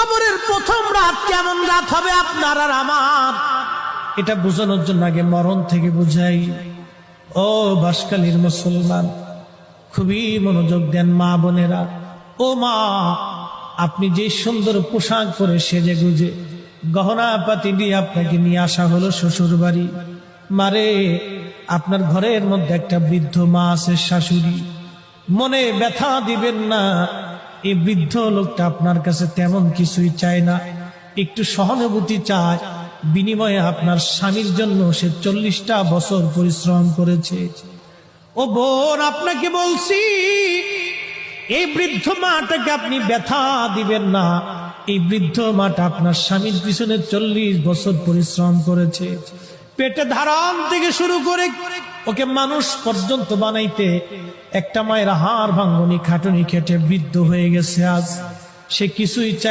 কবরের প্রথম রাত কেমন রাত হবে আপনার আর আমার, এটা বোঝানোর জন্য আগে মরণ থেকে বুঝাই। ও বাঁশখালীর মুসলমান, খুবই মনোযোগ দেন মা বোনেরা। ও মা, আপনি যে সুন্দর পোশাক পরে সেজে গুজে গহনা পাতি দিয়ে আপনাকে নিয়ে আসা হলো শ্বশুর বাড়ি। মারে, আপনার ঘরের মধ্যে একটা বৃদ্ধ মা আছে, শাশুড়ি। মনে ব্যথা দিবেন না, এই বৃদ্ধ লোকটা আপনার কাছে তেমন কিছুই চায় না, একটু সহানুভূতি চায়। বিনিময়ে আপনার স্বামীর জন্য সে 40টা বছর পরিশ্রম করেছে। ও বোন, আপনাকে বলছি, এই বৃদ্ধ মাটাকে আপনি ব্যথা দিবেন না। এই বৃদ্ধ মাটা আপনার স্বামীর পিছনে 40 বছর পরিশ্রম করেছে। পেটে ধারণ থেকে শুরু করে ওকে মানুষ পর্যন্ত বানাইতে একটা মায়ের হাড় ভাঙ্গনি খাটুনি খেটে বৃদ্ধ হয়ে গেছে। আজ সে কিছুই চায়